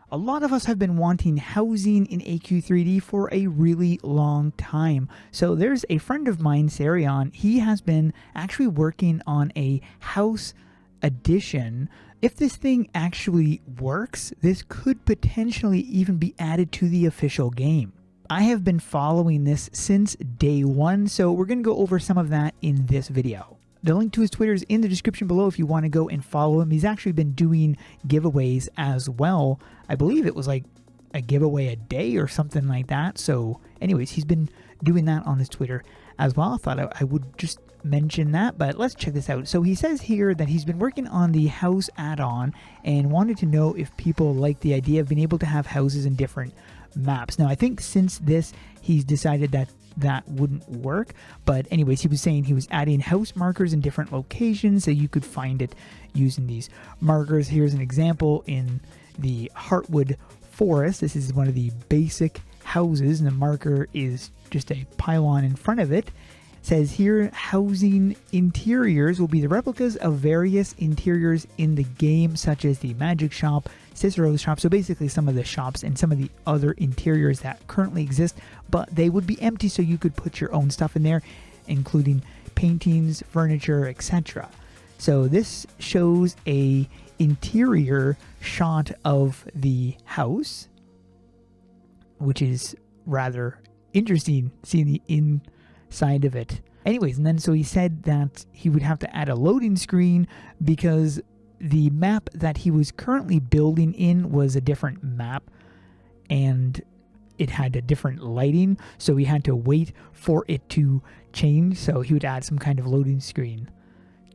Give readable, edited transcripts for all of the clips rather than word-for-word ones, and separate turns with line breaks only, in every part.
A lot of us have been wanting housing in AQ3D for a really long time. So there's a friend of mine, Sarion. He has been actually working on a house addition. If this thing actually works, this could potentially even be added to the official game. I have been following this since day one, so we're going to go over some of that in this video. The link to his Twitter is in the description below if you want to go and follow him. He's actually been doing giveaways as well. I believe it was like a giveaway a day or something like that. So anyways, he's been doing that on his Twitter as well. I thought I would just mention that, but let's check this out. So he says here that he's been working on the house add-on and wanted to know if people like the idea of being able to have houses in different maps. Now, I think since this, he's decided that wouldn't work, but anyways, he was saying he was adding house markers in different locations so you could find it using these markers. Here's an example in the Heartwood Forest. This is one of the basic houses, and the marker is just a pylon in front of it. Says here, housing interiors will be the replicas of various interiors in the game, such as the magic shop, Cicero's shop. So basically some of the shops and some of the other interiors that currently exist, but they would be empty, so you could put your own stuff in there, including paintings, furniture, etc. So this shows a interior shot of the house, which is rather interesting, seeing the inside of it. Anyways, and then so he said that he would have to add a loading screen because the map that he was currently building in was a different map and it had a different lighting, so he had to wait for it to change. So he would add some kind of loading screen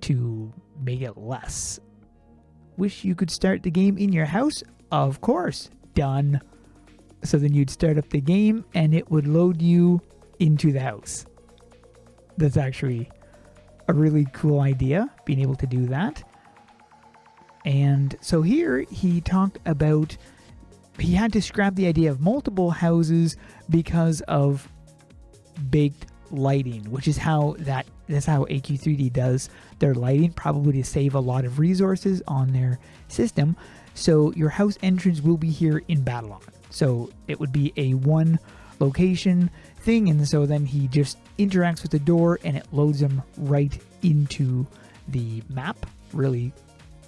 to make it less. Wish you could start the game in your house? Of course. Done. So then you'd start up the game and it would load you into the house. That's actually a really cool idea, being able to do that. And so here he talked about he had to scrap the idea of multiple houses because of baked lighting, which is how that's how AQ3D does their lighting, probably to save a lot of resources on their system. So your house entrance will be here in Babylon. So it would be a one location thing, and so then he just interacts with the door and it loads him right into the map. Really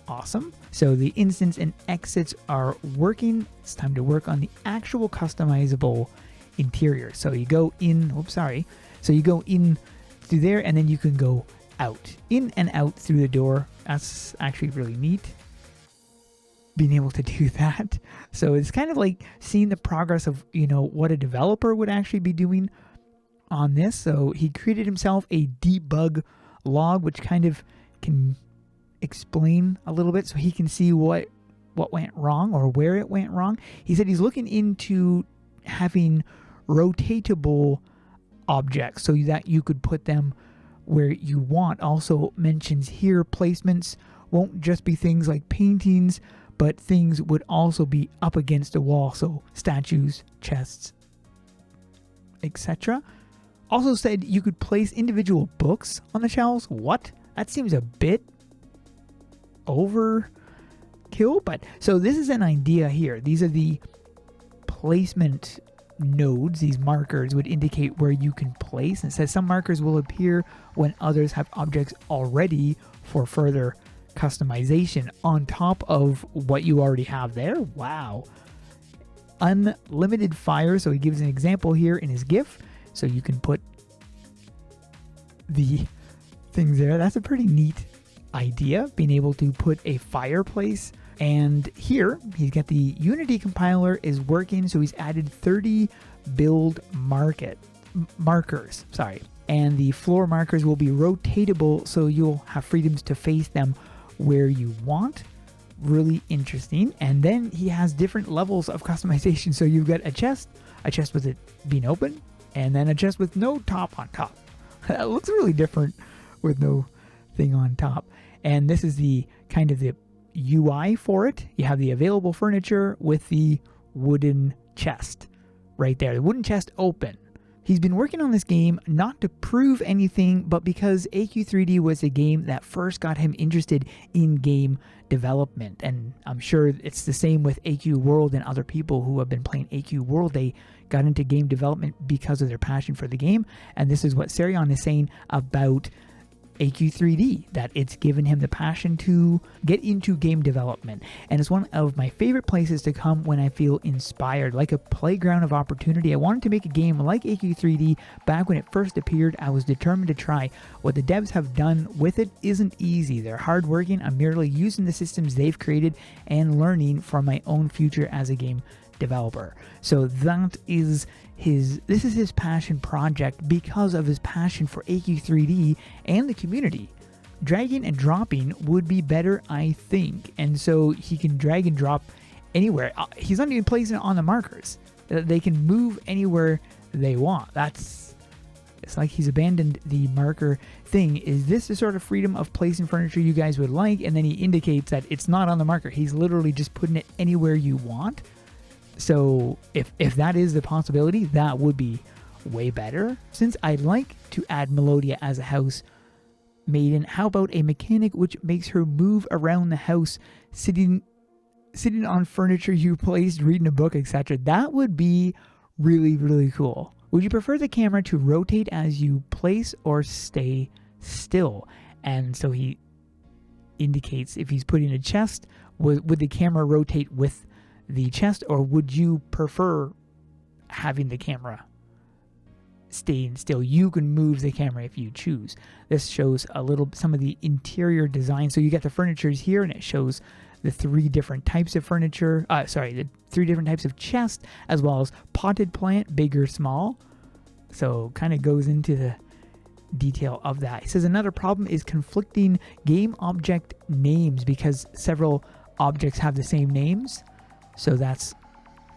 awesome. So the instance and exits are working. It's time to work on the actual customizable interior. So you go in, so you go in through there and then you can go out, in and out through the door. That's actually really neat, being able to do that. So it's kind of like seeing the progress of, what a developer would actually be doing on this. So he created himself a debug log, which kind of can explain a little bit so he can see what went wrong or where it went wrong. He said he's looking into having rotatable objects so that you could put them where you want. Also mentions here placements won't just be things like paintings, but things would also be up against a wall, so statues, chests, etc. Also said you could place individual books on the shelves. What? That seems a bit overkill, but so this is an idea here. These are the placement nodes. These markers would indicate where you can place, and it says some markers will appear when others have objects already for further customization on top of what you already have there. Wow. Unlimited fire. So he gives an example here in his GIF. So you can put the things there. That's a pretty neat idea, being able to put a fireplace. And here he's got the Unity compiler is working. So he's added 30 build markers. And the floor markers will be rotatable, so you'll have freedoms to face them where you want. Really interesting. And then he has different levels of customization. So you've got a chest with it being open, and then a chest with no top on top. That looks really different with no thing on top. And this is the kind of the UI for it. You have the available furniture with the wooden chest right there. The wooden chest open, He's been working on this game not to prove anything, but because AQ3D was a game that first got him interested in game development. And I'm sure it's the same with AQ World and other people who have been playing AQ World. They got into game development because of their passion for the game. And this is what Serion is saying about AQ3D, that it's given him the passion to get into game development, and it's one of my favorite places to come when I feel inspired, like a playground of opportunity. I wanted to make a game like AQ3D back when it first appeared. I was determined to try. What the devs have done with it isn't easy. They're hardworking. I'm merely using the systems they've created and learning from my own future as a game developer. So that is this is his passion project because of his passion for AQ3D and the community. Dragging and dropping would be better, I think, and so he can drag and drop anywhere. He's not even placing it on the markers. They can move anywhere they want. It's like he's abandoned the marker thing. Is this the sort of freedom of placing furniture you guys would like? And then he indicates that it's not on the marker. He's literally just putting it anywhere you want. So if that is the possibility, that would be way better. Since I'd like to add Melodia as a house maiden, how about a mechanic which makes her move around the house, sitting on furniture you placed, reading a book, etc. That would be really, really cool. Would you prefer the camera to rotate as you place or stay still? And so he indicates if he's putting a chest, would the camera rotate with the chest, or would you prefer having the camera staying still? You can move the camera if you choose. This shows some of the interior design. So you get the furnitures here, and it shows the three different types of furniture. The three different types of chest, as well as potted plant, big or small. So kind of goes into the detail of that. He says another problem is conflicting game object names because several objects have the same names. So that's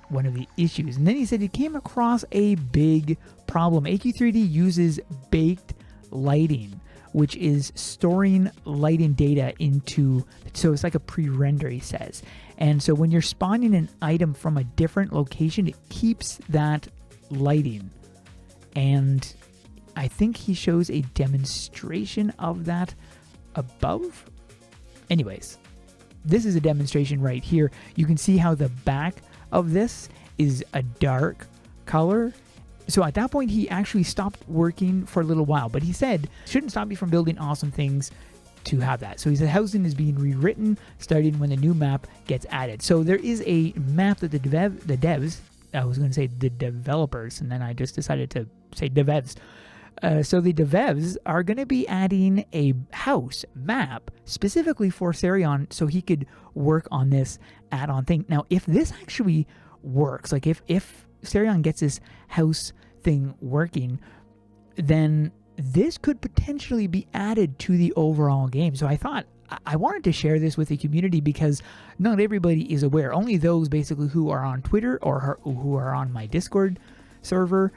one of the issues. And then he said he came across a big problem. AQ3D uses baked lighting, which is storing lighting data so it's like a pre-render, he says. And so when you're spawning an item from a different location, it keeps that lighting. And I think he shows a demonstration of that above. Anyways, this is a demonstration right here. You can see how the back of this is a dark color. So at that point, he actually stopped working for a little while, but he said, shouldn't stop you from building awesome things to have that. So he said housing is being rewritten starting when the new map gets added. So there is a map that the devs, I was going to say the developers, and then I just decided to say devs. So the devs are going to be adding a house map specifically for Serion so he could work on this add-on thing. Now, if this actually works, like if Serion gets this house thing working, then this could potentially be added to the overall game. So I thought I wanted to share this with the community because not everybody is aware. Only those basically who are on Twitter or who are on my Discord server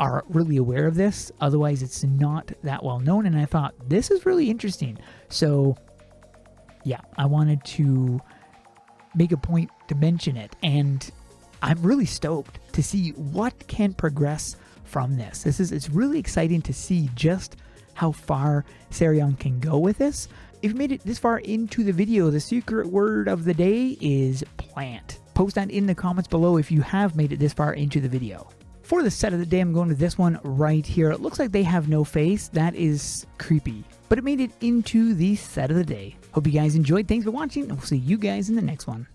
are really aware of this. Otherwise, it's not that well known. And I thought this is really interesting. So yeah, I wanted to make a point to mention it. And I'm really stoked to see what can progress from this. It's really exciting to see just how far Serion can go with this. If you made it this far into the video, the secret word of the day is plant. Post that in the comments below if you have made it this far into the video. For the set of the day, I'm going to this one right here. It looks like they have no face. That is creepy. But it made it into the set of the day. Hope you guys enjoyed. Thanks for watching, and we'll see you guys in the next one.